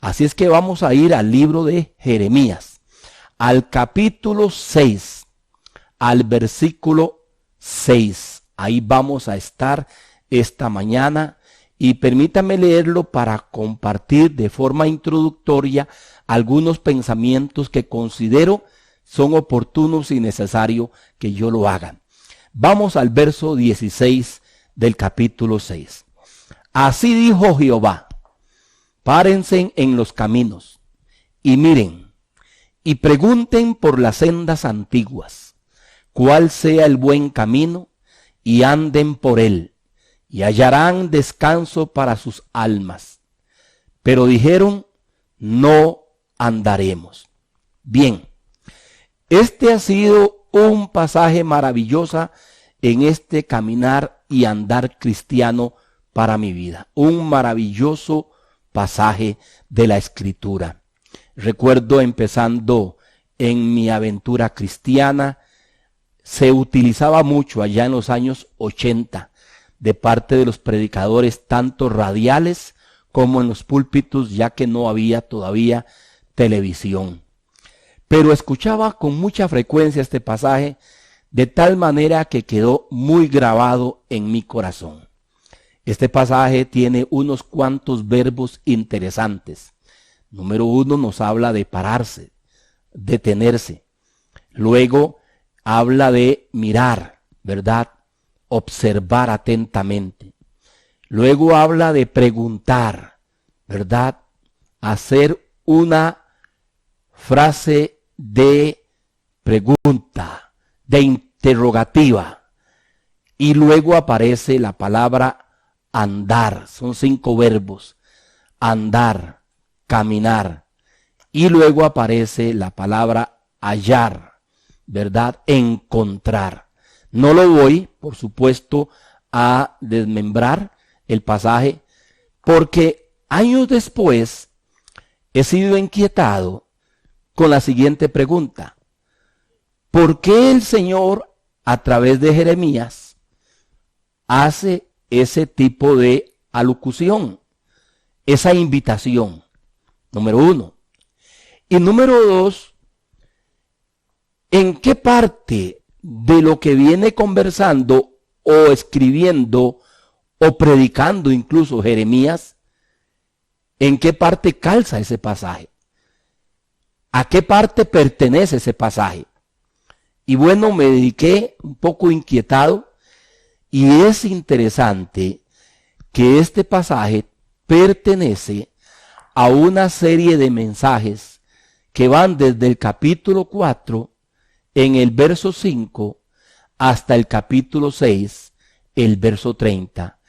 Así es que vamos a ir al libro de Jeremías, al capítulo 6, al versículo 6. Ahí vamos a estar esta mañana y permítame leerlo para compartir de forma introductoria algunos pensamientos que considero son oportunos y necesarios que yo lo haga. Vamos al verso 16 del capítulo 6. Así dijo Jehová: párense en los caminos y miren y pregunten por las sendas antiguas, cuál sea el buen camino, y anden por él, y hallarán descanso para sus almas. Pero dijeron: no andaremos. Bien, este ha sido un pasaje maravilloso en este caminar y andar cristiano para mi vida. Un maravilloso pasaje de la Escritura. Recuerdo empezando en mi aventura cristiana, se utilizaba mucho allá en los años 80 de parte de los predicadores, tanto radiales como en los púlpitos, ya que no había todavía televisión. Pero escuchaba con mucha frecuencia este pasaje, de tal manera que quedó muy grabado en mi corazón. Este pasaje tiene unos cuantos verbos interesantes. Número 1 nos habla de pararse, detenerse. Luego habla de mirar, ¿verdad? Observar atentamente. Luego habla de preguntar, ¿verdad? Hacer una frase de pregunta, de interrogativa. Y luego aparece la palabra andar. Son 5 verbos. Andar, caminar. Y luego aparece la palabra hallar, ¿verdad? Encontrar. No lo voy, por supuesto, a desmembrar el pasaje, porque años después he sido inquietado con la siguiente pregunta: ¿por qué el Señor, a través de Jeremías, hace ese tipo de alocución, esa invitación? Número 1. Y número 2, ¿en qué parte de lo que viene conversando o escribiendo o predicando incluso Jeremías, en qué parte calza ese pasaje? ¿A qué parte pertenece ese pasaje? Y bueno, me dediqué un poco inquietado, y es interesante que este pasaje pertenece a una serie de mensajes que van desde el capítulo 4, en el verso 5, hasta el capítulo 6, el verso 30.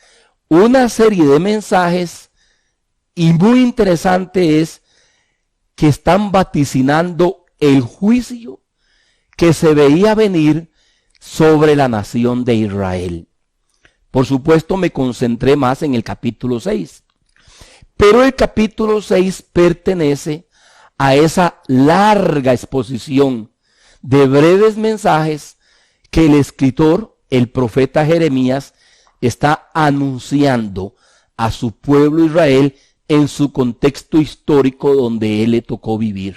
Una serie de mensajes, y muy interesante es que están vaticinando el juicio que se veía venir sobre la nación de Israel. Por supuesto, me concentré más en el capítulo 6. Pero el capítulo 6 pertenece a esa larga exposición de breves mensajes que el escritor, el profeta Jeremías, está anunciando a su pueblo Israel en su contexto histórico donde él le tocó vivir.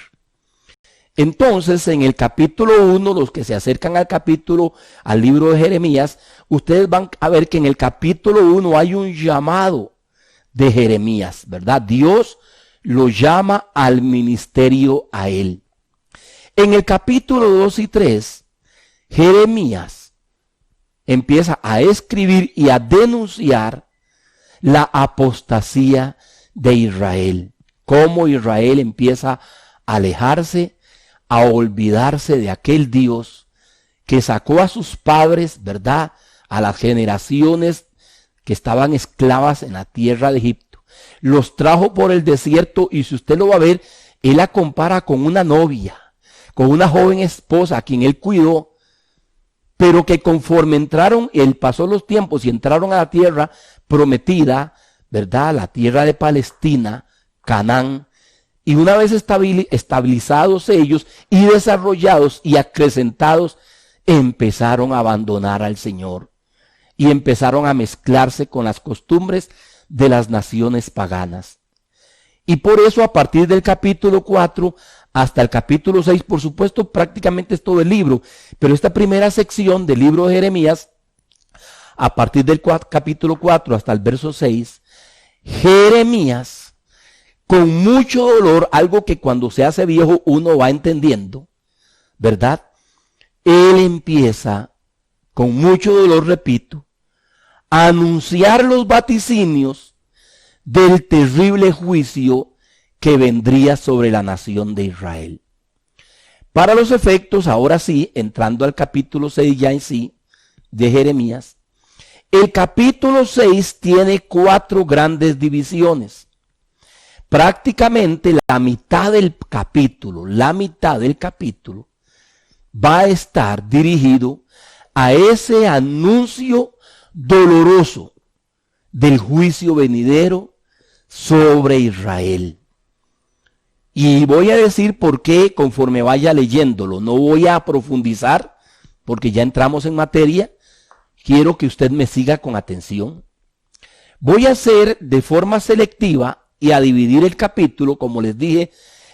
Entonces, en el capítulo 1, los que se acercan al libro de Jeremías, ustedes van a ver que en el capítulo 1 hay un llamado de Jeremías, ¿verdad? Dios lo llama al ministerio a él. En el capítulo 2 y 3, Jeremías empieza a escribir y a denunciar la apostasía de Israel. Cómo Israel empieza a alejarse, a olvidarse de aquel Dios que sacó a sus padres, ¿verdad?, a las generaciones que estaban esclavas en la tierra de Egipto. Los trajo por el desierto, y si usted lo va a ver, él la compara con una novia, con una joven esposa a quien él cuidó, pero que conforme entraron, él pasó los tiempos y entraron a la tierra prometida, ¿verdad?, la tierra de Palestina, Canaán. Y una vez estabilizados ellos y desarrollados y acrecentados, empezaron a abandonar al Señor y empezaron a mezclarse con las costumbres de las naciones paganas. Y por eso a partir del capítulo 4 hasta el capítulo 6, por supuesto, prácticamente es todo el libro, pero esta primera sección del libro de Jeremías, a partir del capítulo 4 hasta el verso 6, Jeremías, con mucho dolor, algo que cuando se hace viejo uno va entendiendo, ¿verdad? Él empieza, con mucho dolor, repito, a anunciar los vaticinios del terrible juicio que vendría sobre la nación de Israel. Para los efectos, ahora sí, entrando al capítulo 6 ya en sí, de Jeremías, el capítulo 6 tiene 4 grandes divisiones. Prácticamente la mitad del capítulo va a estar dirigido a ese anuncio doloroso del juicio venidero sobre Israel. Y voy a decir por qué conforme vaya leyéndolo. No voy a profundizar porque ya entramos en materia. Quiero que usted me siga con atención. Voy a hacer de forma selectiva y a dividir el capítulo, como les dije,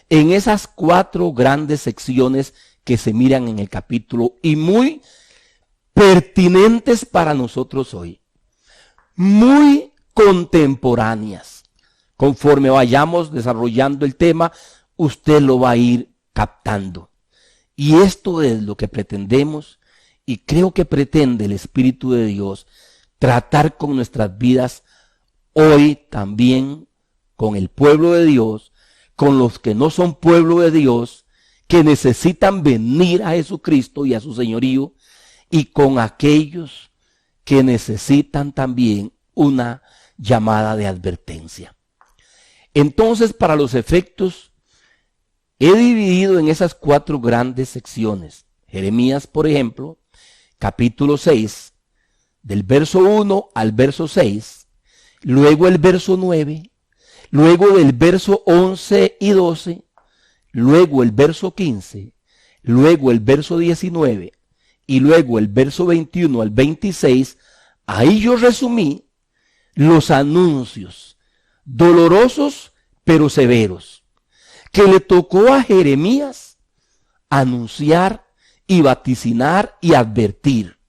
en esas 4 grandes secciones que se miran en el capítulo y muy pertinentes para nosotros hoy, muy contemporáneas. Conforme vayamos desarrollando el tema, usted lo va a ir captando. Y esto es lo que pretendemos, y creo que pretende el Espíritu de Dios, tratar con nuestras vidas hoy también, con el pueblo de Dios, con los que no son pueblo de Dios, que necesitan venir a Jesucristo y a su señorío, y con aquellos que necesitan también una llamada de advertencia. Entonces, para los efectos, he dividido en esas 4 grandes secciones. Jeremías, por ejemplo, capítulo 6, del verso 1 al verso 6, luego el verso 9, luego del verso 11 y 12, luego el verso 15, luego el verso 19 y luego el verso 21 al 26, ahí yo resumí los anuncios dolorosos pero severos que le tocó a Jeremías anunciar y vaticinar y advertir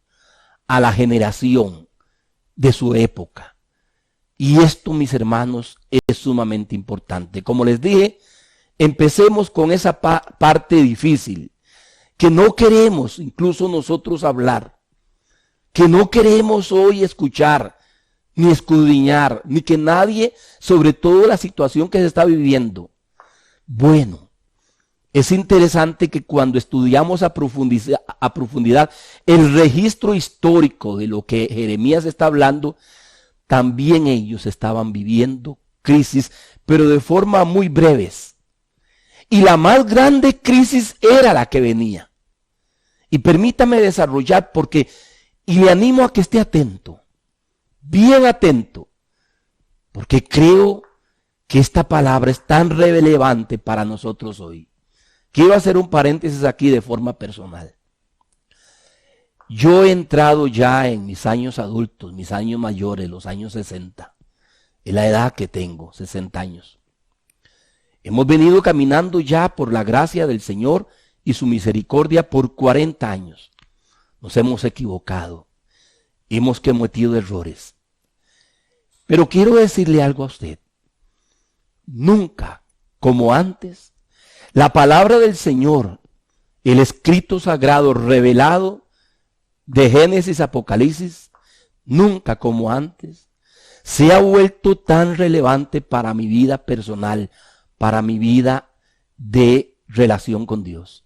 a la generación de su época. Y esto, mis hermanos, es sumamente importante. Como les dije, empecemos con esa parte difícil, que no queremos incluso nosotros hablar, que no queremos hoy escuchar, ni escudriñar, ni que nadie, sobre todo la situación que se está viviendo. Bueno, es interesante que cuando estudiamos a profundidad el registro histórico de lo que Jeremías está hablando, también ellos estaban viviendo crisis, pero de forma muy breves. Y la más grande crisis era la que venía. Y permítame desarrollar y le animo a que esté atento, bien atento, porque creo que esta palabra es tan relevante para nosotros hoy. Quiero hacer un paréntesis aquí de forma personal. Yo he entrado ya en mis años adultos, mis años mayores, los años 60, en la edad que tengo, 60 años. Hemos venido caminando ya por la gracia del Señor y su misericordia por 40 años. Nos hemos equivocado, hemos cometido errores. Pero quiero decirle algo a usted. Nunca, como antes, la palabra del Señor, el escrito sagrado revelado de Génesis a Apocalipsis, nunca como antes, se ha vuelto tan relevante para mi vida personal, para mi vida de relación con Dios.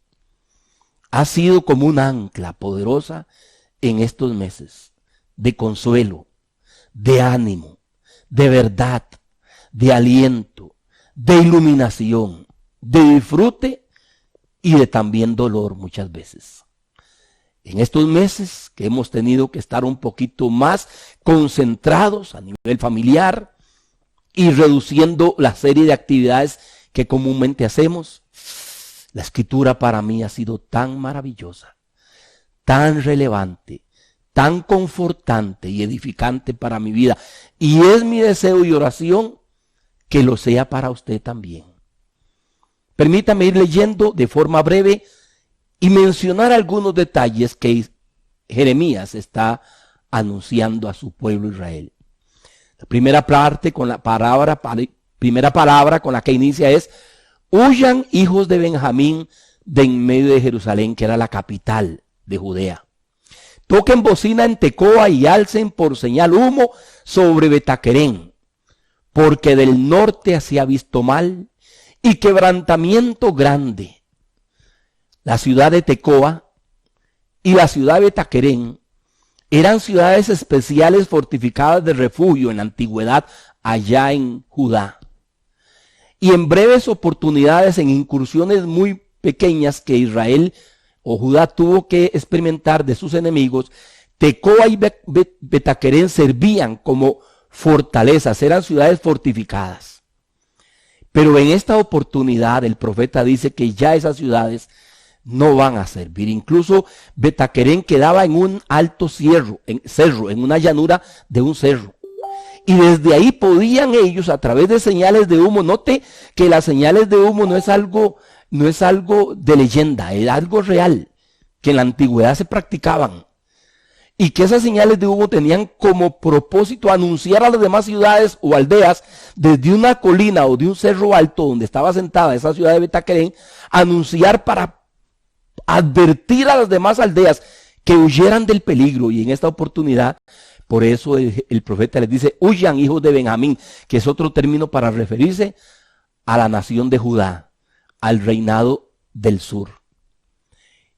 Ha sido como un ancla poderosa en estos meses, de consuelo, de ánimo, de verdad, de aliento, de iluminación, de disfrute y de también dolor muchas veces. En estos meses que hemos tenido que estar un poquito más concentrados a nivel familiar y reduciendo la serie de actividades que comúnmente hacemos, la escritura para mí ha sido tan maravillosa, tan relevante, tan confortante y edificante para mi vida. Y es mi deseo y oración que lo sea para usted también. Permítame ir leyendo de forma breve y mencionar algunos detalles que Jeremías está anunciando a su pueblo Israel. La primera parte con la primera palabra con la que inicia es: huyan, hijos de Benjamín, de en medio de Jerusalén, que era la capital de Judea. Toquen bocina en Tecoa y alcen por señal humo sobre Betaquerén, porque del norte se ha visto mal y quebrantamiento grande. La ciudad de Tecoa y la ciudad de Betaquerén eran ciudades especiales fortificadas de refugio en la antigüedad allá en Judá. Y en breves oportunidades, en incursiones muy pequeñas que Israel o Judá tuvo que experimentar de sus enemigos, Tecoa y Betaquerén servían como fortalezas, eran ciudades fortificadas. Pero en esta oportunidad el profeta dice que ya esas ciudades no van a servir. Incluso Betaquerén quedaba en un alto cerro, en una llanura de un cerro. Y desde ahí podían ellos, a través de señales de humo, note que las señales de humo no es algo de leyenda, era algo real, que en la antigüedad se practicaban. Y que esas señales de humo tenían como propósito anunciar a las demás ciudades o aldeas desde una colina o de un cerro alto donde estaba sentada esa ciudad de Betaquerén, anunciar para advertir a las demás aldeas que huyeran del peligro. Y en esta oportunidad, por eso el profeta les dice: huyan, hijos de Benjamín, que es otro término para referirse a la nación de Judá, al reinado del sur.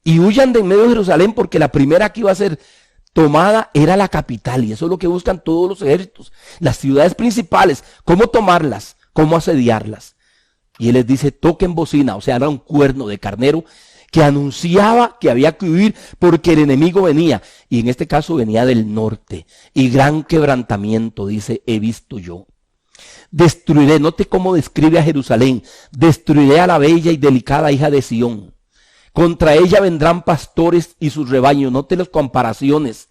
Y huyan de en medio de Jerusalén, porque la primera que iba a ser tomada era la capital, y eso es lo que buscan todos los ejércitos, las ciudades principales, cómo tomarlas, cómo asediarlas. Y él les dice: toquen bocina, o sea, era un cuerno de carnero que anunciaba que había que huir porque el enemigo venía, y en este caso venía del norte, y gran quebrantamiento, dice, he visto yo. Destruiré, note cómo describe a Jerusalén: destruiré a la bella y delicada hija de Sión. Contra ella vendrán pastores y sus rebaños. Note las comparaciones.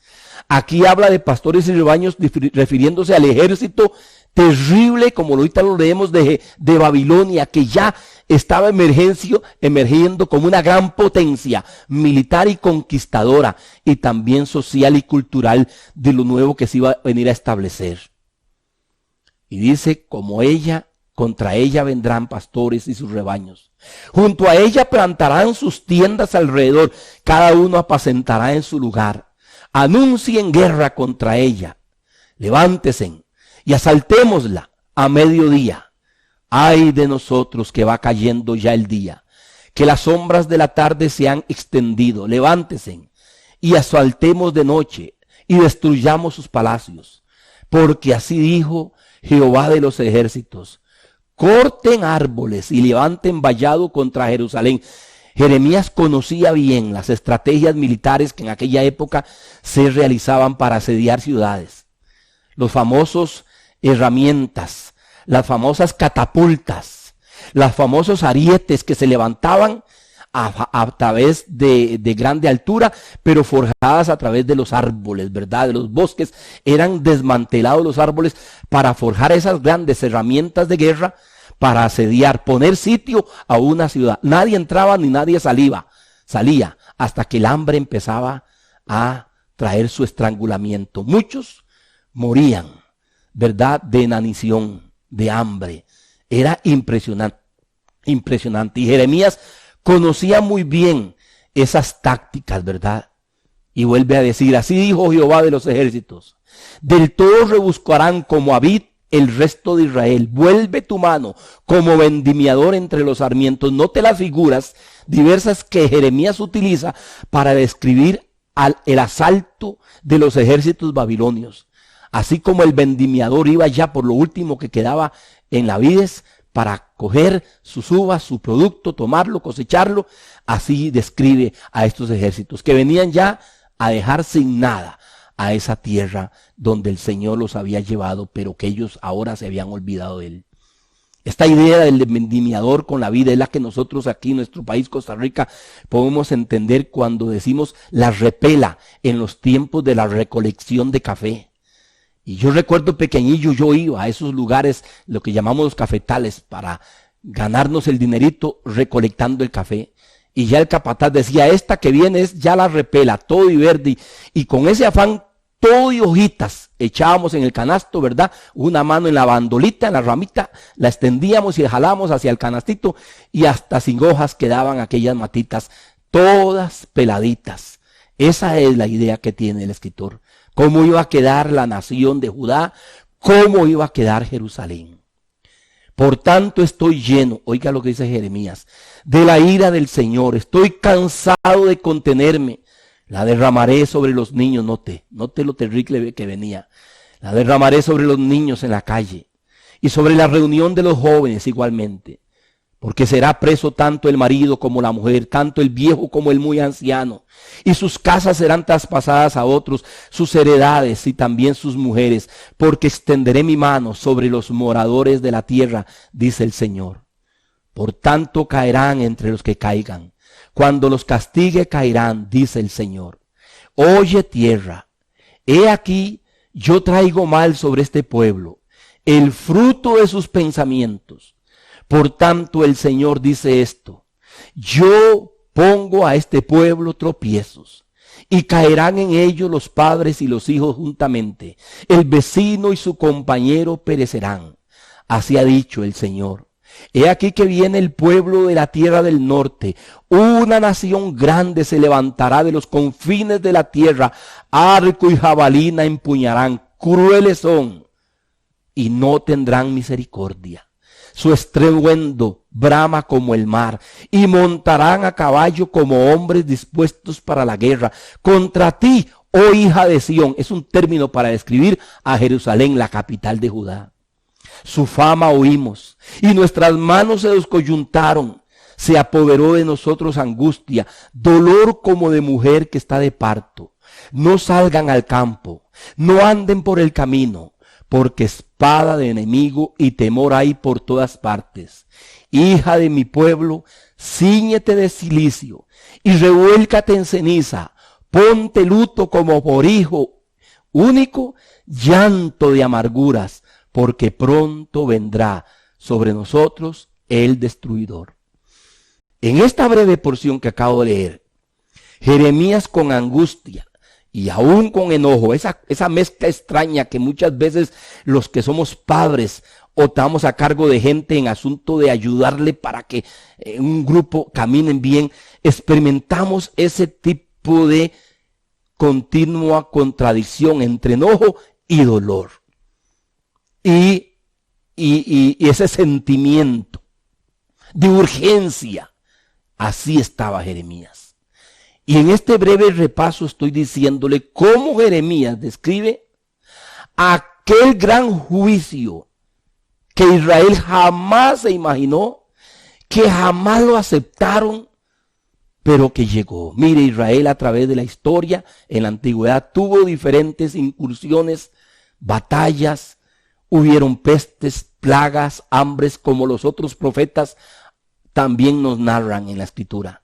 Aquí habla de pastores y rebaños refiriéndose al ejército terrible, como ahorita lo leemos, de Babilonia, que ya estaba emergiendo como una gran potencia militar y conquistadora, y también social y cultural, de lo nuevo que se iba a venir a establecer. Y dice: como ella, contra ella vendrán pastores y sus rebaños. Junto a ella plantarán sus tiendas alrededor, cada uno apacentará en su lugar. Anuncien guerra contra ella. Levántesen y asaltémosla a mediodía. Ay de nosotros, que va cayendo ya el día, que las sombras de la tarde se han extendido. Levántesen y asaltemos de noche y destruyamos sus palacios. Porque así dijo Jehová de los ejércitos: corten árboles y levanten vallado contra Jerusalén. Jeremías conocía bien las estrategias militares que en aquella época se realizaban para asediar ciudades. Los famosos herramientas, las famosas catapultas, los famosos arietes que se levantaban a través de grande altura, pero forjadas a través de los árboles, ¿verdad? De los bosques. Eran desmantelados los árboles para forjar esas grandes herramientas de guerra, para asediar, poner sitio a una ciudad. Nadie entraba ni nadie salía, hasta que el hambre empezaba a traer su estrangulamiento. Muchos morían, ¿verdad? De inanición, de hambre. Era impresionante, impresionante. Y Jeremías conocía muy bien esas tácticas, ¿verdad? Y vuelve a decir: así dijo Jehová de los ejércitos: del todo rebuscarán como a vid el resto de Israel. Vuelve tu mano como vendimiador entre los sarmientos. Note las figuras diversas que Jeremías utiliza para describir el asalto de los ejércitos babilonios. Así como el vendimiador iba ya por lo último que quedaba en la vides para coger sus uvas, su producto, tomarlo, cosecharlo, así describe a estos ejércitos que venían ya a dejar sin nada a esa tierra donde el Señor los había llevado, pero que ellos ahora se habían olvidado de él. Esta idea del vendimiador con la vida es la que nosotros aquí en nuestro país, Costa Rica, podemos entender cuando decimos la repela en los tiempos de la recolección de café. Y yo recuerdo pequeñillo, yo iba a esos lugares, lo que llamamos los cafetales, para ganarnos el dinerito recolectando el café. Y ya el capataz decía, esta que viene es ya la repela, todo y verde. Y con ese afán, todo y hojitas, echábamos en el canasto, ¿verdad? Una mano en la bandolita, en la ramita, la extendíamos y jalábamos hacia el canastito y hasta sin hojas quedaban aquellas matitas, todas peladitas. Esa es la idea que tiene el escritor. ¿Cómo iba a quedar la nación de Judá? ¿Cómo iba a quedar Jerusalén? Por tanto estoy lleno, oiga lo que dice Jeremías, de la ira del Señor. Estoy cansado de contenerme. La derramaré sobre los niños, note lo terrible que venía. La derramaré sobre los niños en la calle y sobre la reunión de los jóvenes igualmente. Porque será preso tanto el marido como la mujer, tanto el viejo como el muy anciano. Y sus casas serán traspasadas a otros, sus heredades y también sus mujeres. Porque extenderé mi mano sobre los moradores de la tierra, dice el Señor. Por tanto caerán entre los que caigan. Cuando los castigue caerán, dice el Señor. Oye tierra, he aquí yo traigo mal sobre este pueblo, el fruto de sus pensamientos. Por tanto el Señor dice esto, yo pongo a este pueblo tropiezos, y caerán en ellos los padres y los hijos juntamente, el vecino y su compañero perecerán. Así ha dicho el Señor. He aquí que viene el pueblo de la tierra del norte, una nación grande se levantará de los confines de la tierra, arco y jabalina empuñarán, crueles son, y no tendrán misericordia. Su estruendo brama como el mar, y montarán a caballo como hombres dispuestos para la guerra. Contra ti, oh hija de Sión, es un término para describir a Jerusalén, la capital de Judá. Su fama oímos, y nuestras manos se descoyuntaron. Se apoderó de nosotros angustia, dolor como de mujer que está de parto. No salgan al campo, no anden por el camino, porque espada de enemigo y temor hay por todas partes. Hija de mi pueblo, cíñete de cilicio y revuélcate en ceniza. Ponte luto como por hijo único, llanto de amarguras, porque pronto vendrá sobre nosotros el destruidor. En esta breve porción que acabo de leer, Jeremías con angustia y aún con enojo, esa mezcla extraña que muchas veces los que somos padres o estamos a cargo de gente en asunto de ayudarle para que un grupo caminen bien, experimentamos ese tipo de continua contradicción entre enojo y dolor. Y ese sentimiento de urgencia, así estaba Jeremías. Y en este breve repaso estoy diciéndole cómo Jeremías describe aquel gran juicio que Israel jamás se imaginó, que jamás lo aceptaron, pero que llegó. Mire, Israel a través de la historia, en la antigüedad, tuvo diferentes incursiones, batallas, hubieron pestes, plagas, hambres, como los otros profetas también nos narran en la escritura.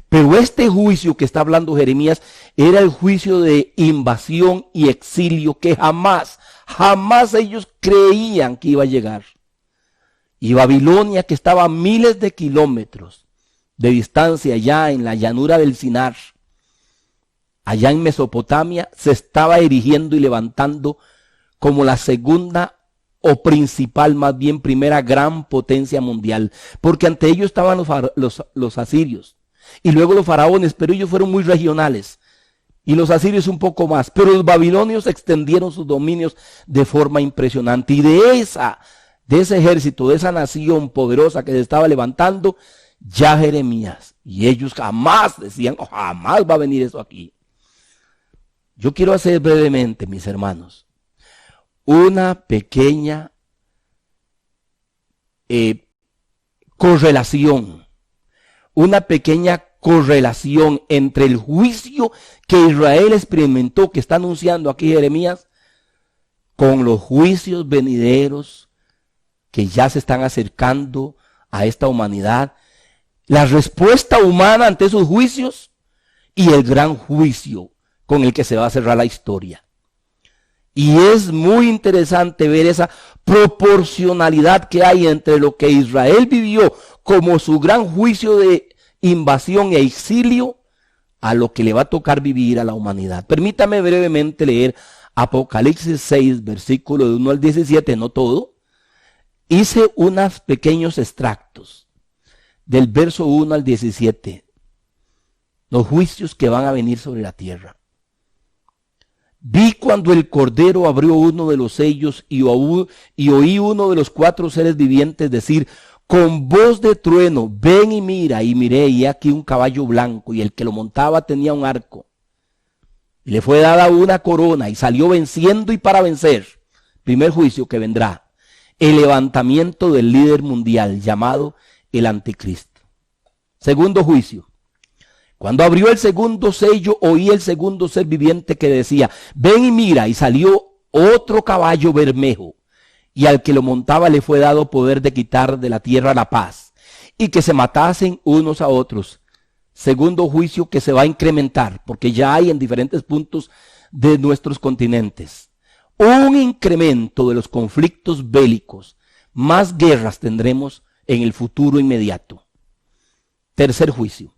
Pero este juicio que está hablando Jeremías era el juicio de invasión y exilio que jamás ellos creían que iba a llegar. Y Babilonia, que estaba a miles de kilómetros de distancia allá en la llanura del Sinar, allá en Mesopotamia, se estaba erigiendo y levantando como la segunda o principal, más bien primera gran potencia mundial, porque ante ellos estaban los asirios y luego los faraones, pero ellos fueron muy regionales y los asirios un poco más, pero los babilonios extendieron sus dominios de forma impresionante. Y de ese ejército, de esa nación poderosa que se estaba levantando, ya Jeremías, y ellos jamás decían, jamás va a venir eso aquí. Yo quiero hacer brevemente, mis hermanos, una pequeña correlación entre el juicio que Israel experimentó, que está anunciando aquí Jeremías, con los juicios venideros que ya se están acercando a esta humanidad, la respuesta humana ante esos juicios y el gran juicio con el que se va a cerrar la historia. Y es muy interesante ver esa proporcionalidad que hay entre lo que Israel vivió como su gran juicio de invasión e exilio a lo que le va a tocar vivir a la humanidad. Permítame brevemente leer Apocalipsis 6, versículo de 1 al 17, no todo. Hice unos pequeños extractos del verso 1 al 17. Los juicios que van a venir sobre la tierra. Vi cuando el Cordero abrió uno de los sellos y oí uno de los 4 seres vivientes decir con voz de trueno, ven y mira. Y miré, y aquí un caballo blanco, y el que lo montaba tenía un arco. Y le fue dada una corona, y salió venciendo y para vencer. Primer juicio que vendrá. El levantamiento del líder mundial, llamado el Anticristo. Segundo juicio. Cuando abrió el segundo sello, oí el segundo ser viviente que decía, ven y mira, y salió otro caballo bermejo, y al que lo montaba le fue dado poder de quitar de la tierra la paz, y que se matasen unos a otros. Segundo juicio que se va a incrementar, porque ya hay en diferentes puntos de nuestros continentes un incremento de los conflictos bélicos. Más guerras tendremos en el futuro inmediato. Tercer juicio.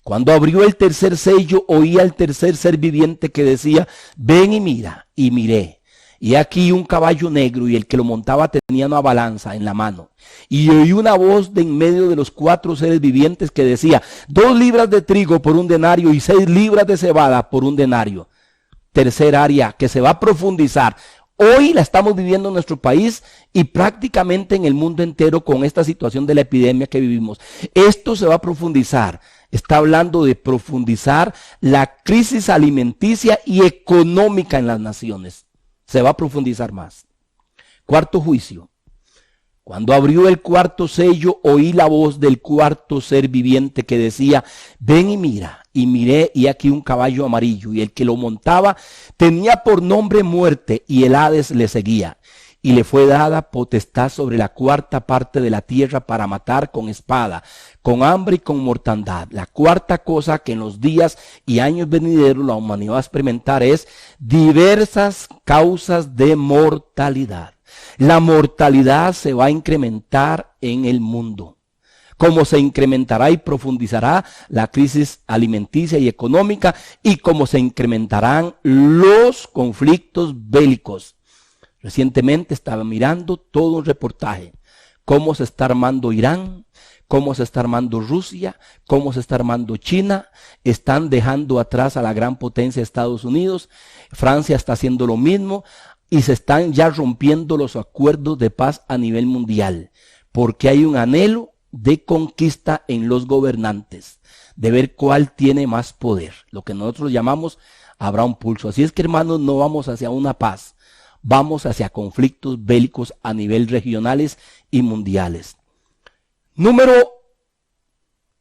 Cuando abrió el tercer sello, oí al tercer ser viviente que decía, ven y mira, y miré. Y aquí un caballo negro, y el que lo montaba tenía una balanza en la mano. Y oí una voz de en medio de los 4 seres vivientes que decía, 2 libras de trigo por 1 denario y 6 libras de cebada por 1 denario. Tercer área que se va a profundizar. Hoy la estamos viviendo en nuestro país y prácticamente en el mundo entero con esta situación de la epidemia que vivimos. Esto se va a profundizar. Está hablando de profundizar la crisis alimenticia y económica en las naciones. Se va a profundizar más. Cuarto juicio. Cuando abrió el cuarto sello, oí la voz del cuarto ser viviente que decía, ven y mira. Y miré, y aquí un caballo amarillo, y el que lo montaba tenía por nombre muerte, y el Hades le seguía. Y le fue dada potestad sobre la 4ª parte de la tierra para matar con espada, con hambre y con mortandad. La 4ª cosa que en los días y años venideros la humanidad va a experimentar es diversas causas de mortalidad. La mortalidad se va a incrementar en el mundo. Como se incrementará y profundizará la crisis alimenticia y económica, y como se incrementarán los conflictos bélicos. Recientemente estaba mirando todo un reportaje, cómo se está armando Irán, cómo se está armando Rusia, cómo se está armando China. Están dejando atrás a la gran potencia de Estados Unidos. Francia está haciendo lo mismo y se están ya rompiendo los acuerdos de paz a nivel mundial, porque hay un anhelo de conquista en los gobernantes, de ver cuál tiene más poder. Lo que nosotros llamamos habrá un pulso. Así es que, hermanos, no vamos hacia una paz, vamos hacia conflictos bélicos a nivel regionales y mundiales. Número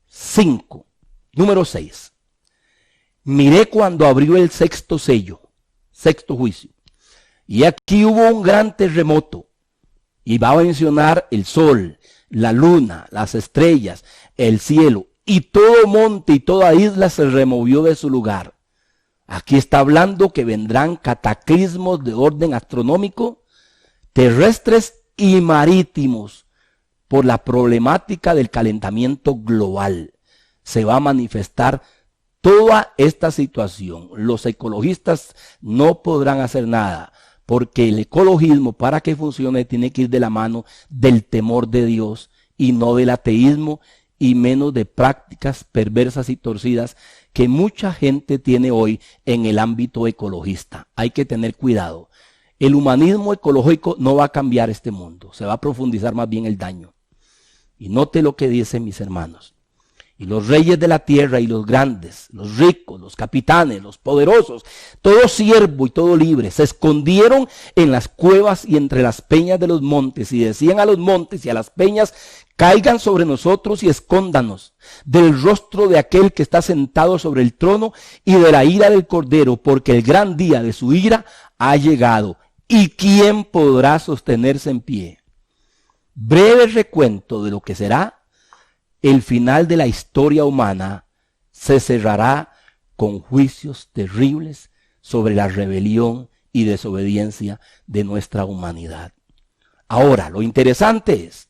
6. Miré cuando abrió el sexto sello, sexto juicio, y aquí hubo un gran terremoto, y va a mencionar el sol, la luna, las estrellas, el cielo, y todo monte y toda isla se removió de su lugar. Aquí está hablando que vendrán cataclismos de orden astronómico, terrestres y marítimos, por la problemática del calentamiento global. Se va a manifestar toda esta situación. Los ecologistas no podrán hacer nada, porque el ecologismo, para que funcione, tiene que ir de la mano del temor de Dios y no del ateísmo, y menos de prácticas perversas y torcidas que mucha gente tiene hoy en el ámbito ecologista. Hay que tener cuidado. El humanismo ecológico no va a cambiar este mundo, se va a profundizar más bien el daño. Y note lo que dicen mis hermanos. Y los reyes de la tierra y los grandes, los ricos, los capitanes, los poderosos, todo siervo y todo libre, se escondieron en las cuevas y entre las peñas de los montes, y decían a los montes y a las peñas, caigan sobre nosotros y escóndanos del rostro de aquel que está sentado sobre el trono y de la ira del Cordero, porque el gran día de su ira ha llegado. ¿Y quién podrá sostenerse en pie? Breve recuento de lo que será el final de la historia humana. Se cerrará con juicios terribles sobre la rebelión y desobediencia de nuestra humanidad. Ahora, lo interesante es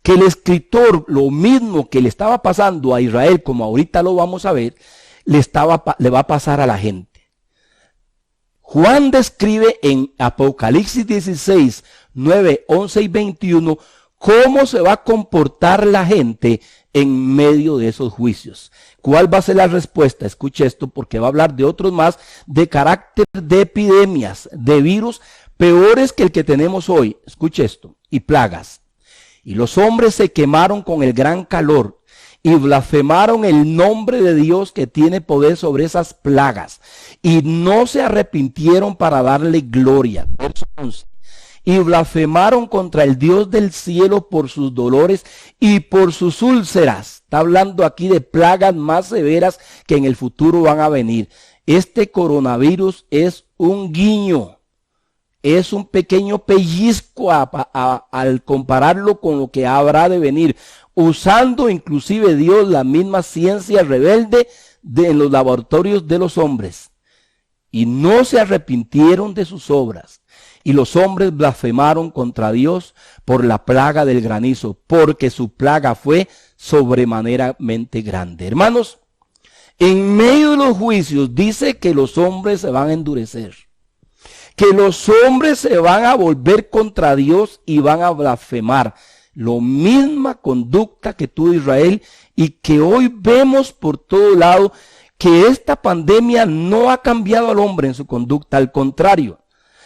que el escritor, lo mismo que le estaba pasando a Israel, como ahorita lo vamos a ver, le va a pasar a la gente. Juan describe en Apocalipsis 16, 9, 11 y 21 cómo se va a comportar la gente en medio de esos juicios. ¿Cuál va a ser la respuesta? Escuche esto, porque va a hablar de otros más, de carácter de epidemias, de virus peores que el que tenemos hoy. Escuche esto, y plagas. Y los hombres se quemaron con el gran calor y blasfemaron el nombre de Dios que tiene poder sobre esas plagas. Y no se arrepintieron para darle gloria. Verso 11. Y blasfemaron contra el Dios del cielo por sus dolores y por sus úlceras. Está hablando aquí de plagas más severas que en el futuro van a venir. Este coronavirus es un guiño. Es un pequeño pellizco al compararlo con lo que habrá de venir, usando inclusive Dios la misma ciencia rebelde en los laboratorios de los hombres. Y no se arrepintieron de sus obras. Y los hombres blasfemaron contra Dios por la plaga del granizo, porque su plaga fue sobremaneramente grande. Hermanos, en medio de los juicios dice que los hombres se van a endurecer, que los hombres se van a volver contra Dios y van a blasfemar. La misma conducta que tuvo Israel y que hoy vemos por todo lado, que esta pandemia no ha cambiado al hombre en su conducta, al contrario.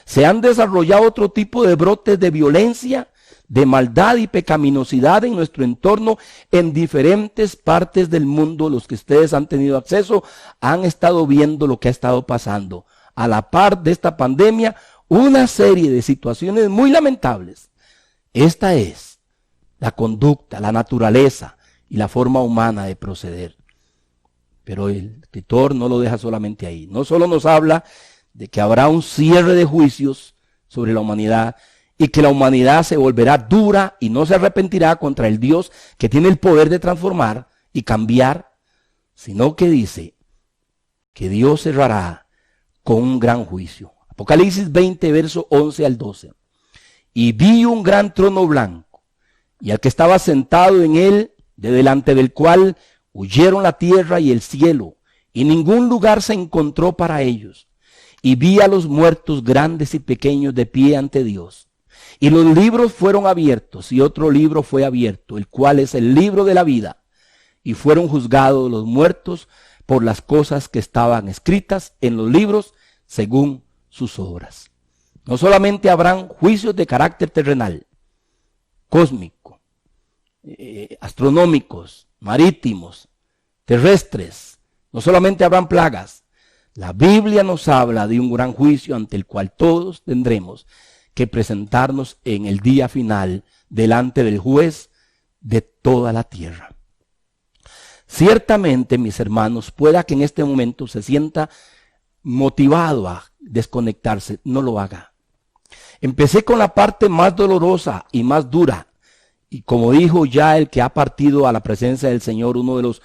Se han desarrollado otro tipo de brotes de violencia, de maldad y pecaminosidad en nuestro entorno en diferentes partes del mundo. Los que ustedes han tenido acceso han estado viendo lo que ha estado pasando. A la par de esta pandemia, una serie de situaciones muy lamentables. Esta es la conducta, la naturaleza y la forma humana de proceder. Pero el escritor no lo deja solamente ahí. No solo nos habla de que habrá un cierre de juicios sobre la humanidad y que la humanidad se volverá dura y no se arrepentirá contra el Dios que tiene el poder de transformar y cambiar, sino que dice que Dios cerrará con un gran juicio. Apocalipsis 20, verso 11 al 12. Y vi un gran trono blanco, y al que estaba sentado en él, de delante del cual huyeron la tierra y el cielo, y ningún lugar se encontró para ellos. Y vi a los muertos grandes y pequeños de pie ante Dios. Y los libros fueron abiertos, y otro libro fue abierto, el cual es el libro de la vida. Y fueron juzgados los muertos por las cosas que estaban escritas en los libros según sus obras. No solamente habrán juicios de carácter terrenal, cósmico, astronómicos, marítimos, terrestres. No solamente habrán plagas. La Biblia nos habla de un gran juicio ante el cual todos tendremos que presentarnos en el día final delante del juez de toda la tierra. Ciertamente, mis hermanos, pueda que en este momento se sienta motivado a desconectarse, no lo haga. Empecé con la parte más dolorosa y más dura, y como dijo ya el que ha partido a la presencia del Señor, uno de los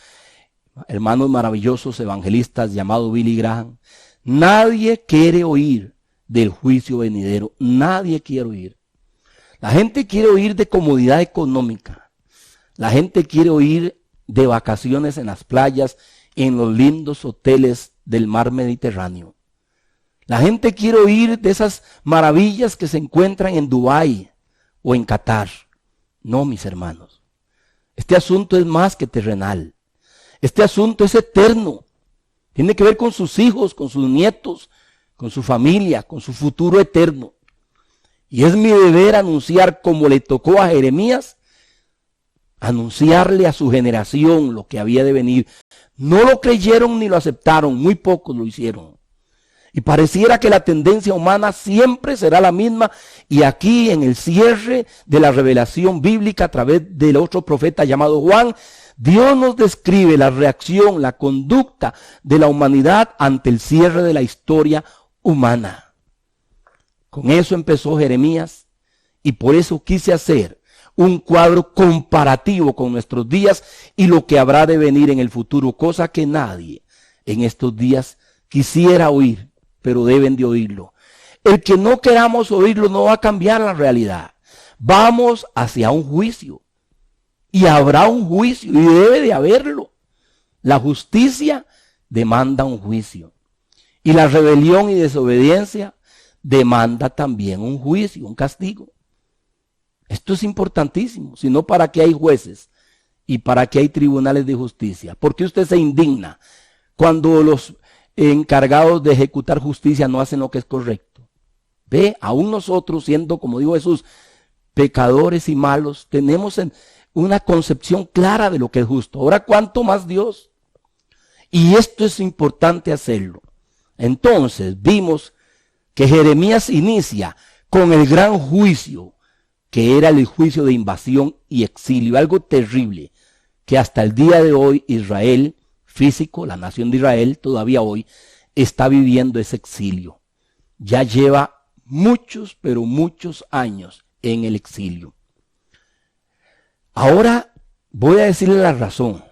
hermanos maravillosos evangelistas llamado Billy Graham, nadie quiere oír del juicio venidero, nadie quiere oír. La gente quiere oír de comodidad económica, la gente quiere oír de vacaciones en las playas, en los lindos hoteles del mar Mediterráneo. La gente quiere oír de esas maravillas que se encuentran en Dubái o en Qatar. No, mis hermanos, este asunto es más que terrenal. Este asunto es eterno. Tiene que ver con sus hijos, con sus nietos, con su familia, con su futuro eterno. Y es mi deber anunciar, como le tocó a Jeremías, anunciarle a su generación lo que había de venir. No lo creyeron ni lo aceptaron, muy pocos lo hicieron. Y pareciera que la tendencia humana siempre será la misma. Y aquí en el cierre de la revelación bíblica a través del otro profeta llamado Juan, Dios nos describe la reacción, la conducta de la humanidad ante el cierre de la historia humana. Con eso empezó Jeremías y por eso quise hacer un cuadro comparativo con nuestros días y lo que habrá de venir en el futuro, cosa que nadie en estos días quisiera oír, pero deben de oírlo. El que no queramos oírlo no va a cambiar la realidad. Vamos hacia un juicio. Y habrá un juicio, y debe de haberlo. La justicia demanda un juicio. Y la rebelión y desobediencia demanda también un juicio, un castigo. Esto es importantísimo. Si no, ¿para qué hay jueces? ¿Y para qué hay tribunales de justicia? ¿Por qué usted se indigna cuando los encargados de ejecutar justicia no hacen lo que es correcto? Ve, aún nosotros, siendo, como dijo Jesús, pecadores y malos, tenemos una concepción clara de lo que es justo. Ahora, ¿cuánto más Dios? Y esto es importante hacerlo. Entonces, vimos que Jeremías inicia con el gran juicio, que era el juicio de invasión y exilio, algo terrible, que hasta el día de hoy Israel físico, la nación de Israel, todavía hoy está viviendo ese exilio. Ya lleva muchos, pero muchos años en el exilio. Ahora voy a decirle la razón.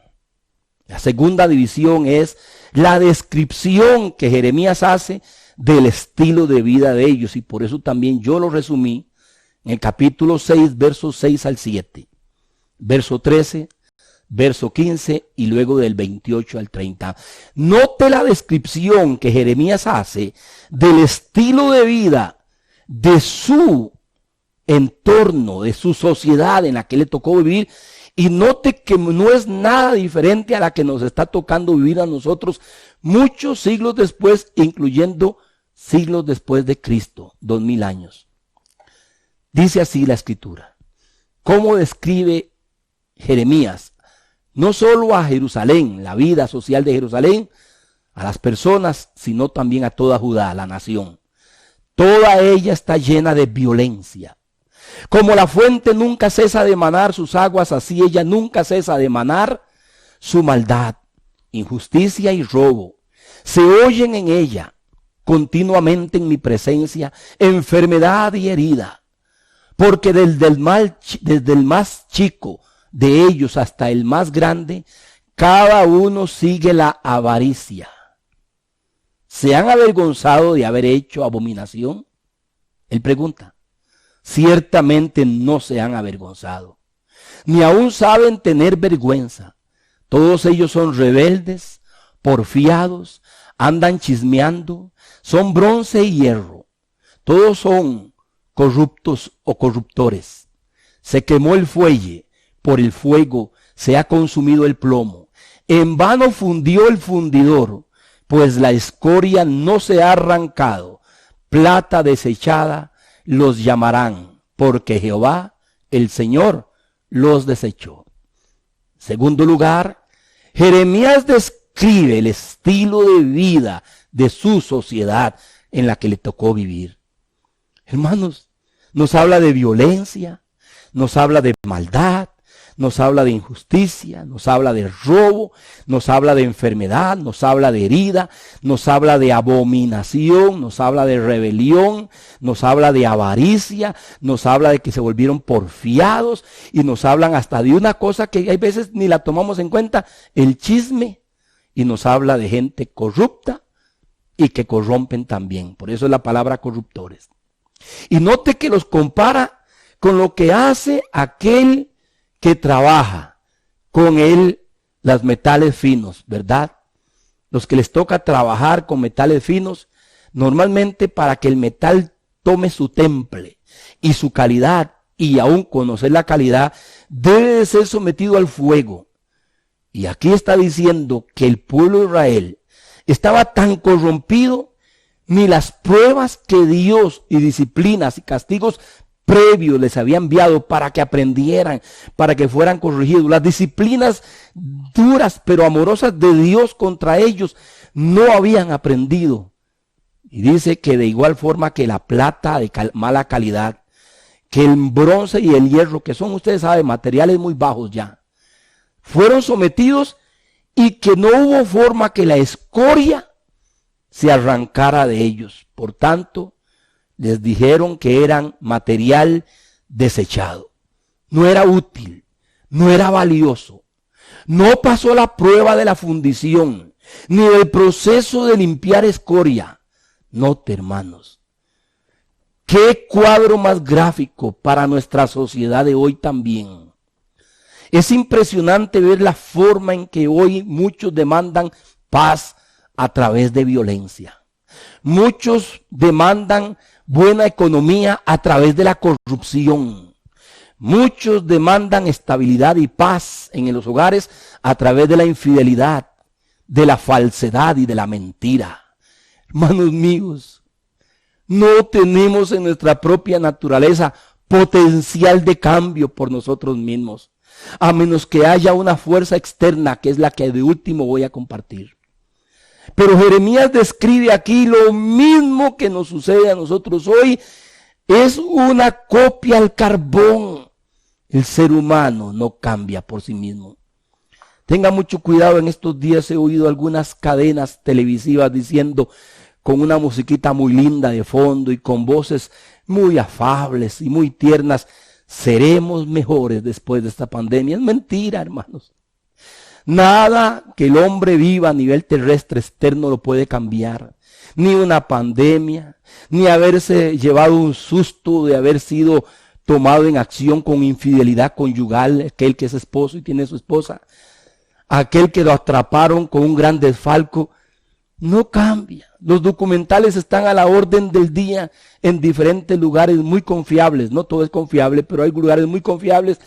La segunda división es la descripción que Jeremías hace del estilo de vida de ellos, y por eso también yo lo resumí en el capítulo 6, versos 6 al 7, verso 13, verso 15 y luego del 28 al 30. Note la descripción que Jeremías hace del estilo de vida de su entorno, de su sociedad en la que le tocó vivir, y note que no es nada diferente a la que nos está tocando vivir a nosotros muchos siglos después, incluyendo siglos después de Cristo, 2000 años. Dice así la escritura. ¿Cómo describe Jeremías no solo a Jerusalén, la vida social de Jerusalén, a las personas, sino también a toda Judá, la nación? Toda ella está llena de violencia. Como la fuente nunca cesa de manar sus aguas, así ella nunca cesa de manar su maldad, injusticia y robo. Se oyen en ella continuamente en mi presencia enfermedad y herida, porque desde el más chico de ellos hasta el más grande, cada uno sigue la avaricia. ¿Se han avergonzado de haber hecho abominación? Él pregunta. Ciertamente no se han avergonzado, ni aún saben tener vergüenza. Todos ellos son rebeldes, porfiados, andan chismeando, son bronce y hierro. Todos son corruptos o corruptores. Se quemó el fuelle, por el fuego se ha consumido el plomo. En vano fundió el fundidor, pues la escoria no se ha arrancado. Plata desechada los llamarán, porque Jehová, el Señor, los desechó. Segundo lugar, Jeremías describe el estilo de vida de su sociedad en la que le tocó vivir. Hermanos, nos habla de violencia, nos habla de maldad, nos habla de injusticia, nos habla de robo, nos habla de enfermedad, nos habla de herida, nos habla de abominación, nos habla de rebelión, nos habla de avaricia, nos habla de que se volvieron porfiados y nos hablan hasta de una cosa que hay veces ni la tomamos en cuenta, el chisme, y nos habla de gente corrupta y que corrompen también. Por eso es la palabra corruptores. Y note que los compara con lo que hace aquel que trabaja con él las metales finos, ¿verdad? Los que les toca trabajar con metales finos, normalmente para que el metal tome su temple y su calidad, y aún conocer la calidad, debe de ser sometido al fuego. Y aquí está diciendo que el pueblo de Israel estaba tan corrompido, ni las pruebas que Dios y disciplinas y castigos previos les había enviado para que aprendieran, para que fueran corregidos. Las disciplinas duras pero amorosas de Dios contra ellos no habían aprendido. Y dice que de igual forma que la plata de mala calidad, que el bronce y el hierro, que son, ustedes saben, materiales muy bajos ya, fueron sometidos, y que no hubo forma que la escoria se arrancara de ellos. Por tanto, les dijeron que eran material desechado. No era útil, no era valioso. No pasó la prueba de la fundición, ni del proceso de limpiar escoria. Note, hermanos, Qué cuadro más gráfico para nuestra sociedad de hoy también. Es impresionante ver la forma en que hoy muchos demandan paz a través de violencia. Muchos demandan buena economía a través de la corrupción. Muchos demandan estabilidad y paz en los hogares a través de la infidelidad, de la falsedad y de la mentira. Hermanos míos, no tenemos en nuestra propia naturaleza potencial de cambio por nosotros mismos, a menos que haya una fuerza externa, que es la que de último voy a compartir. Pero Jeremías describe aquí lo mismo que nos sucede a nosotros hoy. Es una copia al carbón. El ser humano no cambia por sí mismo. Tenga mucho cuidado, en estos días he oído algunas cadenas televisivas diciendo, con una musiquita muy linda de fondo y con voces muy afables y muy tiernas, seremos mejores después de esta pandemia. Es mentira, hermanos. Nada que el hombre viva a nivel terrestre externo lo puede cambiar. Ni una pandemia, ni haberse llevado un susto de haber sido tomado en acción con infidelidad conyugal, aquel que es esposo y tiene su esposa, aquel que lo atraparon con un gran desfalco, no cambia. Los documentales están a la orden del día en diferentes lugares muy confiables. No todo es confiable, pero hay lugares muy confiables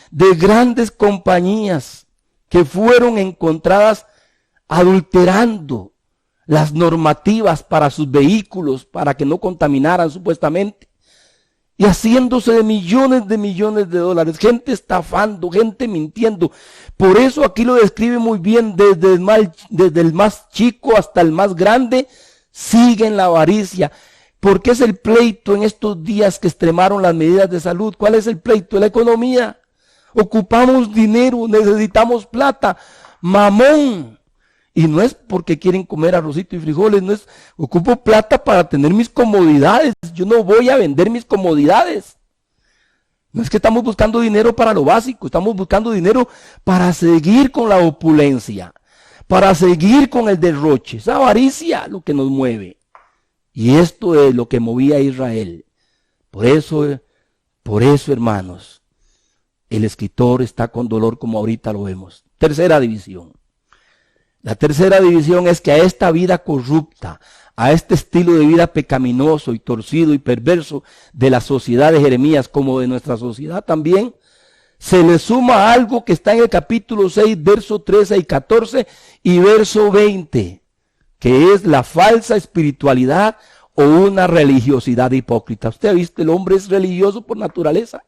de grandes compañías que fueron encontradas adulterando las normativas para sus vehículos, para que no contaminaran supuestamente, y haciéndose de millones de dólares, gente estafando, gente mintiendo. Por eso aquí lo describe muy bien, desde el más chico hasta el más grande, siguen la avaricia. ¿Por qué es el pleito en estos días que extremaron las medidas de salud? ¿Cuál es el pleito? La economía. Ocupamos dinero, necesitamos plata, mamón. Y no es porque quieren comer arrocito y frijoles, no es, ocupo plata para tener mis comodidades. Yo no voy a vender mis comodidades. No es que estamos buscando dinero para lo básico, estamos buscando dinero para seguir con la opulencia, para seguir con el derroche. Es avaricia lo que nos mueve. Y esto es lo que movía a Israel. Por eso, hermanos, el escritor está con dolor como ahorita lo vemos. Tercera división. La tercera división es que a esta vida corrupta, a este estilo de vida pecaminoso y torcido y perverso de la sociedad de Jeremías, como de nuestra sociedad también, se le suma algo que está en el capítulo 6, verso 13 y 14 y verso 20, que es la falsa espiritualidad o una religiosidad hipócrita. Usted ha visto, el hombre es religioso por naturaleza.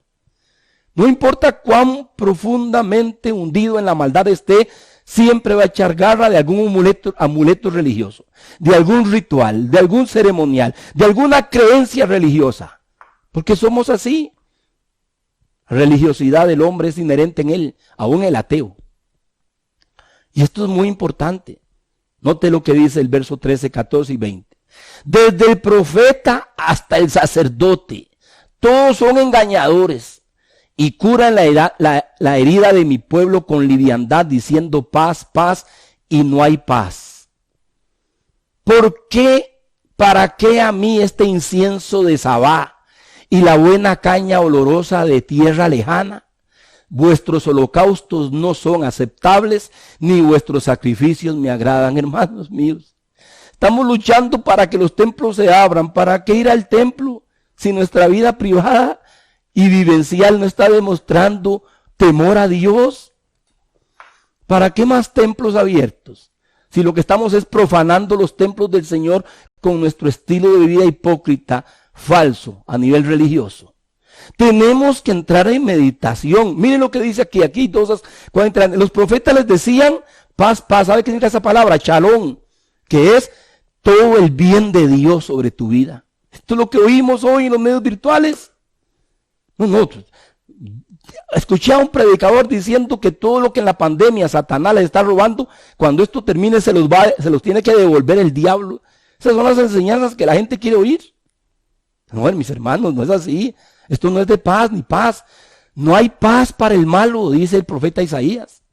No importa cuán profundamente hundido en la maldad esté, siempre va a echar garra de algún amuleto religioso, de algún ritual, de algún ceremonial, de alguna creencia religiosa. Porque somos así. La religiosidad del hombre es inherente en él, aún el ateo. Y esto es muy importante. Note lo que dice el verso 13, 14 y 20. Desde el profeta hasta el sacerdote, todos son engañadores. Y curan la herida de mi pueblo con liviandad, diciendo paz, paz, y no hay paz. ¿Por qué? ¿Para qué a mí este incienso de Sabá y la buena caña olorosa de tierra lejana? Vuestros holocaustos no son aceptables, ni vuestros sacrificios me agradan, hermanos míos. Estamos luchando para que los templos se abran. ¿Para qué ir al templo si nuestra vida privada y vivencial no está demostrando temor a Dios? ¿Para qué más templos abiertos? Si lo que estamos es profanando los templos del Señor con nuestro estilo de vida hipócrita, falso, a nivel religioso. Tenemos que entrar en meditación. Miren lo que dice aquí todos los profetas les decían paz, paz. ¿Sabe qué significa esa palabra? Shalom, que es todo el bien de Dios sobre tu vida. Esto es lo que oímos hoy en los medios virtuales. No, escuché a un predicador diciendo que todo lo que en la pandemia Satanás les está robando, cuando esto termine se los tiene que devolver el diablo. Esas son las enseñanzas que la gente quiere oír. No, mis hermanos, no es así. Esto no es de paz ni paz. No hay paz para el malo, dice el profeta Isaías.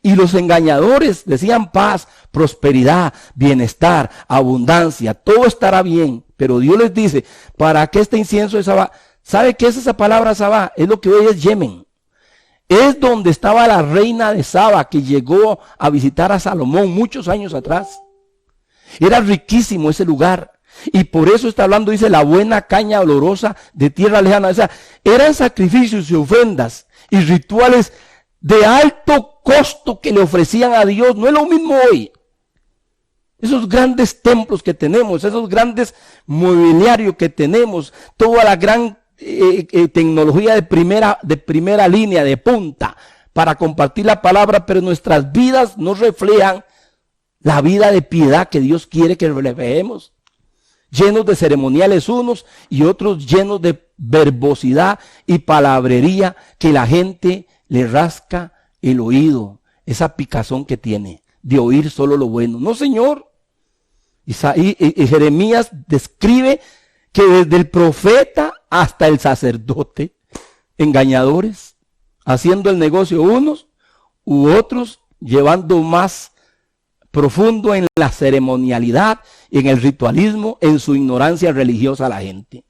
Y los engañadores decían paz, prosperidad, bienestar, abundancia, todo estará bien. Pero Dios les dice, ¿para qué este incienso de Sabá? ¿Sabe qué es esa palabra Sabá? Es lo que hoy es Yemen. Es donde estaba la reina de Saba que llegó a visitar a Salomón muchos años atrás. Era riquísimo ese lugar. Y por eso está hablando, dice, la buena caña olorosa de tierra lejana. O sea, eran sacrificios y ofrendas y rituales de alto costo que le ofrecían a Dios. No es lo mismo hoy. Esos grandes templos que tenemos, esos grandes mobiliarios que tenemos, toda la gran tecnología de primera línea, de punta, para compartir la palabra, pero nuestras vidas no reflejan la vida de piedad que Dios quiere que reflejemos. Llenos de ceremoniales unos y otros llenos de verbosidad y palabrería que la gente le rasca el oído, esa picazón que tiene de oír solo lo bueno. No, Señor. Y Jeremías describe que desde el profeta hasta el sacerdote, engañadores, haciendo el negocio unos u otros, llevando más profundo en la ceremonialidad, en el ritualismo, en su ignorancia religiosa a la gente,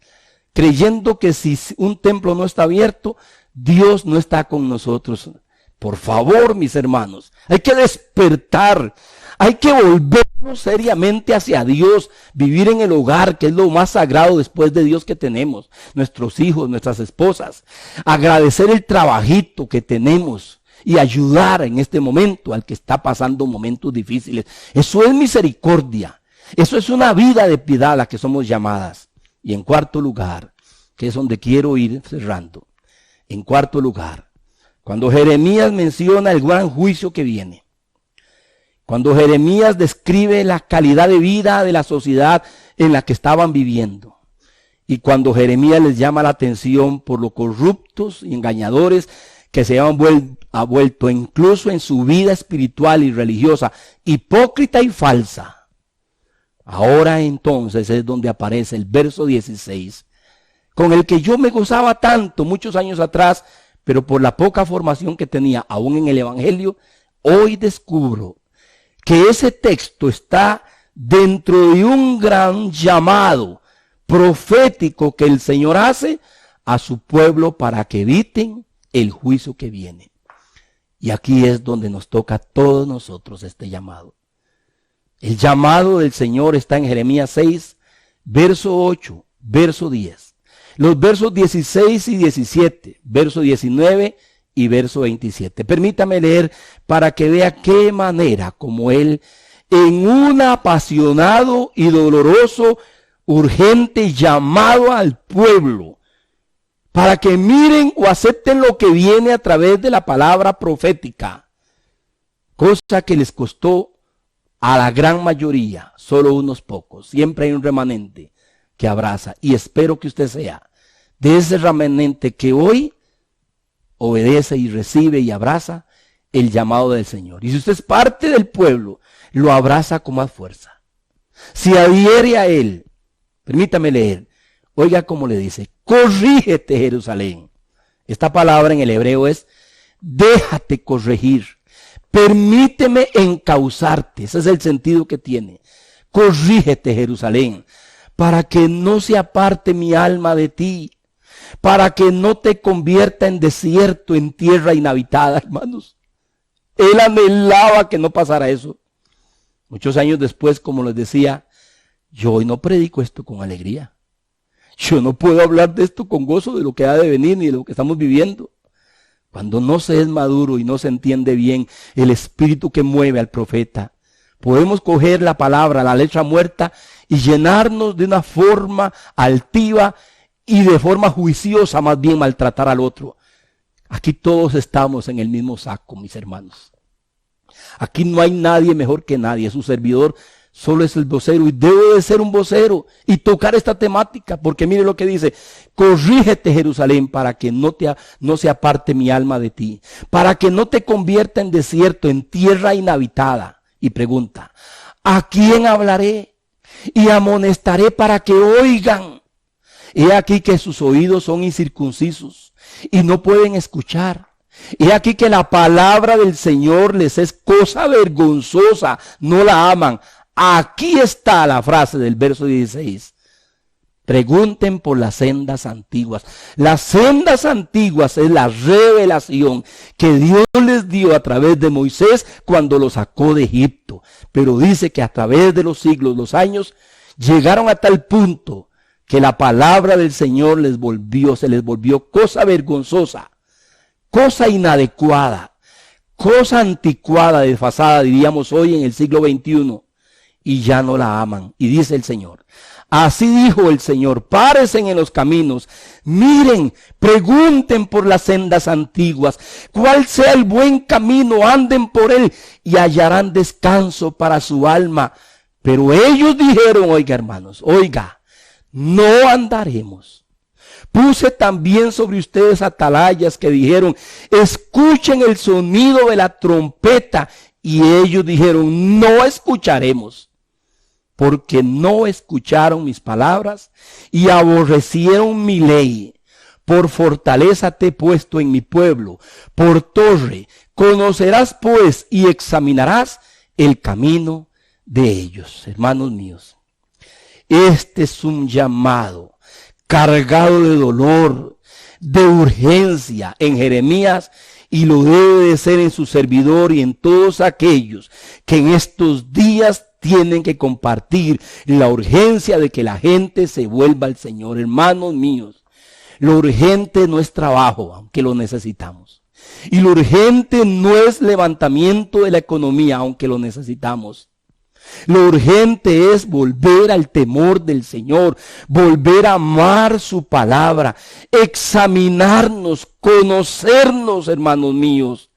creyendo que si un templo no está abierto, Dios no está con nosotros. Por favor, mis hermanos, hay que despertar, hay que volvernos seriamente hacia Dios, vivir en el hogar, que es lo más sagrado después de Dios que tenemos, nuestros hijos, nuestras esposas, agradecer el trabajito que tenemos y ayudar en este momento al que está pasando momentos difíciles. Eso es misericordia, eso es una vida de piedad a la que somos llamadas. Y en cuarto lugar, que es donde quiero ir cerrando, en cuarto lugar, cuando Jeremías menciona el gran juicio que viene, cuando Jeremías describe la calidad de vida de la sociedad en la que estaban viviendo, y cuando Jeremías les llama la atención por lo corruptos y engañadores que se han vuelto incluso en su vida espiritual y religiosa, hipócrita y falsa. Ahora entonces es donde aparece el verso 16, con el que yo me gozaba tanto muchos años atrás, pero por la poca formación que tenía aún en el Evangelio, hoy descubro que ese texto está dentro de un gran llamado profético que el Señor hace a su pueblo para que eviten el juicio que viene. Y aquí es donde nos toca a todos nosotros este llamado. El llamado del Señor está en Jeremías 6, verso 8, verso 10. Los versos 16 y 17, verso 19 y verso 27. Permítame leer para que vea qué manera como él, en un apasionado y doloroso, urgente llamado al pueblo, para que miren o acepten lo que viene a través de la palabra profética, cosa que les costó a la gran mayoría, solo unos pocos. Siempre hay un remanente que abraza, y espero que usted sea de ese remanente que hoy obedece y recibe y abraza el llamado del Señor. Y si usted es parte del pueblo, lo abraza con más fuerza. Si adhiere a él, permítame leer, oiga cómo le dice: corrígete, Jerusalén. Esta palabra en el hebreo es déjate corregir, permíteme encauzarte. Ese es el sentido que tiene. Corrígete, Jerusalén, para que no se aparte mi alma de ti, para que no te convierta en desierto, en tierra inhabitada, hermanos. Él anhelaba que no pasara eso. Muchos años después, como les decía, yo hoy no predico esto con alegría. Yo no puedo hablar de esto con gozo de lo que ha de venir ni de lo que estamos viviendo. Cuando no se es maduro y no se entiende bien el espíritu que mueve al profeta, podemos coger la palabra, la letra muerta, y llenarnos de una forma altiva y de forma juiciosa, más bien maltratar al otro. Aquí todos estamos en el mismo saco, mis hermanos. Aquí no hay nadie mejor que nadie. Su servidor solo es el vocero y debe de ser un vocero y tocar esta temática, porque mire lo que dice: corrígete, Jerusalén, para que no se aparte mi alma de ti, para que no te convierta en desierto, en tierra inhabitada. Y pregunta: ¿a quién hablaré? Y amonestaré para que oigan. He aquí que sus oídos son incircuncisos y no pueden escuchar, Y aquí que la palabra del Señor les es cosa vergonzosa, no la aman. Aquí está la frase del verso 16. Pregunten por las sendas antiguas. Las sendas antiguas es la revelación que Dios les dio a través de Moisés cuando lo sacó de Egipto. Pero dice que a través de los siglos, los años, llegaron a tal punto que la palabra del Señor se les volvió cosa vergonzosa, cosa inadecuada, cosa anticuada, desfasada, diríamos hoy en el siglo XXI. Y ya no la aman. Y dice el Señor. Así dijo el Señor, párense en los caminos, miren, pregunten por las sendas antiguas, cuál sea el buen camino, anden por él y hallarán descanso para su alma. Pero ellos dijeron, oiga hermanos, oiga, no andaremos. Puse también sobre ustedes atalayas que dijeron, escuchen el sonido de la trompeta. Y ellos dijeron, no escucharemos. Porque no escucharon mis palabras y aborrecieron mi ley. Por fortaleza te he puesto en mi pueblo, por torre. Conocerás pues y examinarás el camino de ellos. Hermanos míos, este es un llamado cargado de dolor, de urgencia en Jeremías, y lo debe de ser en su servidor y en todos aquellos que en estos días tienen que compartir la urgencia de que la gente se vuelva al Señor. Hermanos míos, lo urgente no es trabajo, aunque lo necesitamos. Y lo urgente no es levantamiento de la economía, aunque lo necesitamos. Lo urgente es volver al temor del Señor, volver a amar su palabra, examinarnos, conocernos, hermanos míos,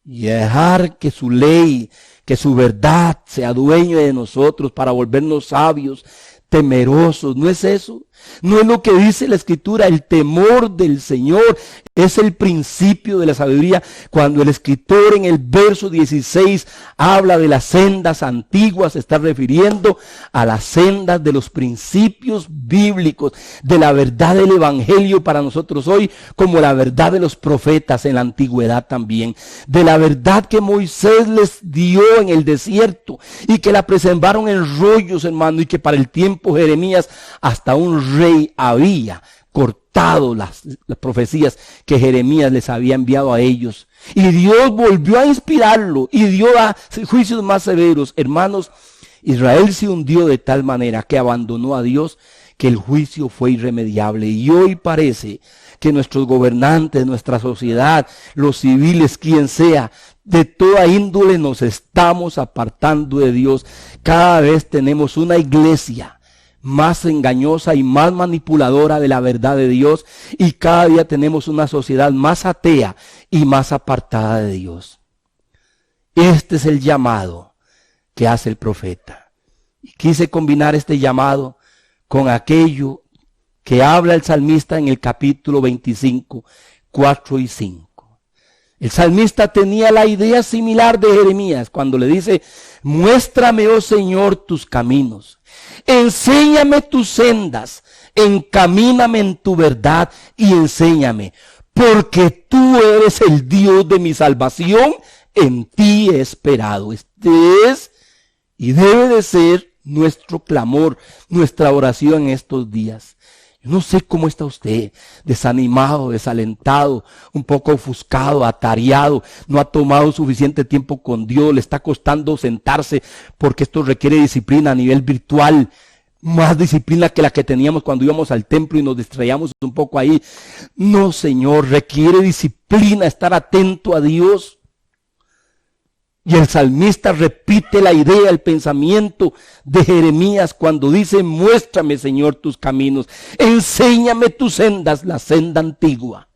y dejar que su ley, que su verdad sea dueño de nosotros para volvernos sabios, temerosos. ¿No es eso? No es lo que dice la Escritura. El temor del Señor es el principio de la sabiduría. Cuando el escritor en el verso 16 habla de las sendas antiguas, se está refiriendo a las sendas de los principios bíblicos, de la verdad del evangelio para nosotros hoy, como la verdad de los profetas en la antigüedad también, de la verdad que Moisés les dio en el desierto y que la preservaron en rollos, hermano, y que para el tiempo Jeremías hasta un rey había cortado las profecías que Jeremías les había enviado a ellos. Y Dios volvió a inspirarlo y dio a juicios más severos. Hermanos, Israel se hundió de tal manera que abandonó a Dios que el juicio fue irremediable. Y hoy parece que nuestros gobernantes, nuestra sociedad, los civiles, quien sea, de toda índole nos estamos apartando de Dios. Cada vez tenemos una iglesia más engañosa y más manipuladora de la verdad de Dios, y cada día tenemos una sociedad más atea y más apartada de Dios. Este es el llamado que hace el profeta. Y quise combinar este llamado con aquello que habla el salmista en el capítulo 25, 4 y 5. El salmista tenía la idea similar de Jeremías cuando le dice, muéstrame, oh Señor, tus caminos, enséñame tus sendas, encamíname en tu verdad y enséñame, porque tú eres el Dios de mi salvación, en ti he esperado. Este es y debe de ser nuestro clamor, nuestra oración en estos días. Yo no sé cómo está usted, desanimado, desalentado, un poco ofuscado, atareado, no ha tomado suficiente tiempo con Dios, le está costando sentarse porque esto requiere disciplina a nivel virtual, más disciplina que la que teníamos cuando íbamos al templo y nos distraíamos un poco ahí. No, Señor, requiere disciplina estar atento a Dios. Y el salmista repite la idea, el pensamiento de Jeremías cuando dice, muéstrame, Señor, tus caminos, enséñame tus sendas. La senda antigua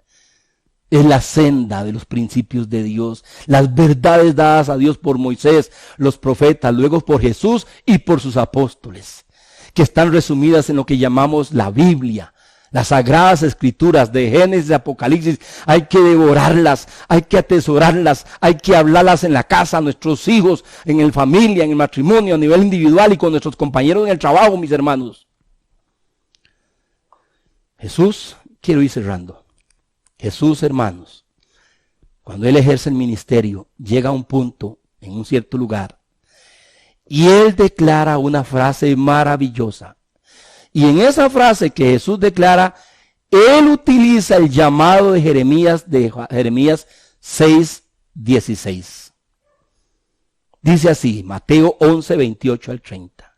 es la senda de los principios de Dios, las verdades dadas a Dios por Moisés, los profetas, luego por Jesús y por sus apóstoles, que están resumidas en lo que llamamos la Biblia. Las sagradas escrituras de Génesis y Apocalipsis, hay que devorarlas, hay que atesorarlas, hay que hablarlas en la casa, a nuestros hijos, en la familia, en el matrimonio, a nivel individual y con nuestros compañeros en el trabajo, mis hermanos. Jesús, quiero ir cerrando. Jesús, hermanos, cuando él ejerce el ministerio, llega a un punto, en un cierto lugar, y él declara una frase maravillosa. Y en esa frase que Jesús declara, él utiliza el llamado de Jeremías 6:16. Dice así, Mateo 11:28 al 30.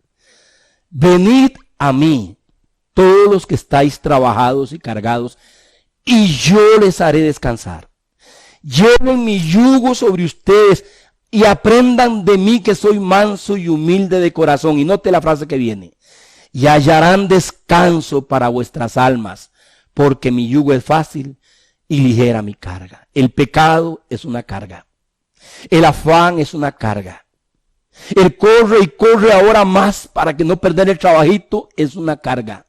Venid a mí, todos los que estáis trabajados y cargados, y yo les haré descansar. Lleven mi yugo sobre ustedes y aprendan de mí, que soy manso y humilde de corazón. Y note la frase que viene. Y hallarán descanso para vuestras almas, porque mi yugo es fácil y ligera mi carga. El pecado es una carga. El afán es una carga. El corre y corre ahora más para que no perder el trabajito es una carga.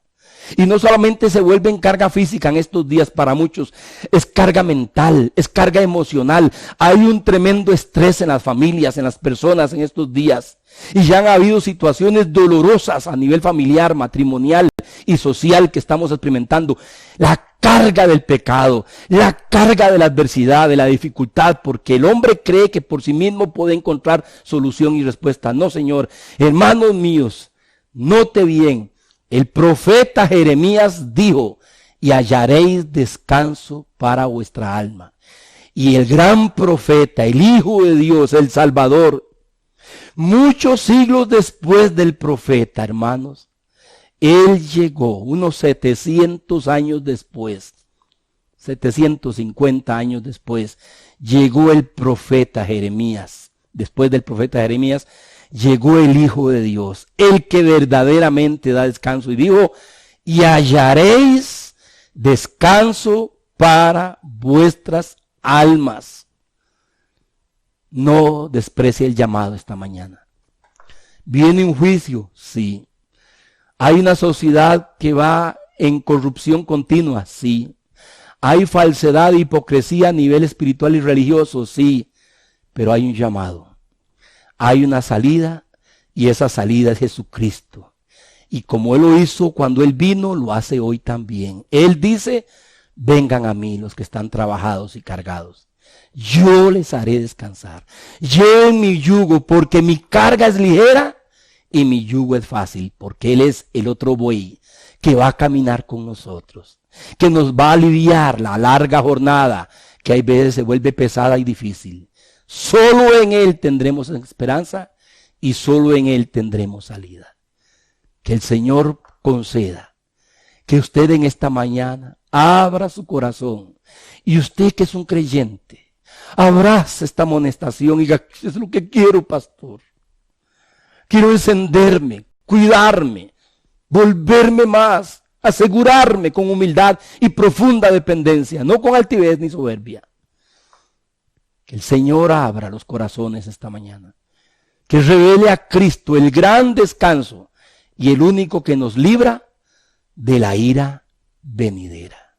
Y no solamente se vuelve en carga física en estos días para muchos, es carga mental, es carga emocional. Hay un tremendo estrés en las familias, en las personas en estos días. Y ya han habido situaciones dolorosas a nivel familiar, matrimonial y social que estamos experimentando. La carga del pecado, la carga de la adversidad, de la dificultad, porque el hombre cree que por sí mismo puede encontrar solución y respuesta. No, Señor. Hermanos míos, note bien. El profeta Jeremías dijo, y hallaréis descanso para vuestra alma. Y el gran profeta, el Hijo de Dios, el Salvador, muchos siglos después del profeta, hermanos, él llegó unos 700 años después, 750 años después, llegó el profeta Jeremías. Después del profeta Jeremías, llegó el Hijo de Dios, el que verdaderamente da descanso, y dijo, y hallaréis descanso para vuestras almas. No desprecie el llamado esta mañana. ¿Viene un juicio? Sí. ¿Hay una sociedad que va en corrupción continua? Sí. ¿Hay falsedad e hipocresía a nivel espiritual y religioso? Sí. Pero hay un llamado. Hay una salida, y esa salida es Jesucristo. Y como Él lo hizo cuando Él vino, lo hace hoy también. Él dice, vengan a mí los que están trabajados y cargados. Yo les haré descansar. Lleven mi yugo, porque mi carga es ligera y mi yugo es fácil, porque Él es el otro buey que va a caminar con nosotros, que nos va a aliviar la larga jornada, que hay veces se vuelve pesada y difícil. Solo en Él tendremos esperanza y solo en Él tendremos salida. Que el Señor conceda que usted en esta mañana abra su corazón, y usted que es un creyente, abrace esta amonestación y diga, es lo que quiero, pastor. Quiero encenderme, cuidarme, volverme más, asegurarme con humildad y profunda dependencia, no con altivez ni soberbia. Que el Señor abra los corazones esta mañana. Que revele a Cristo el gran descanso y el único que nos libra de la ira venidera.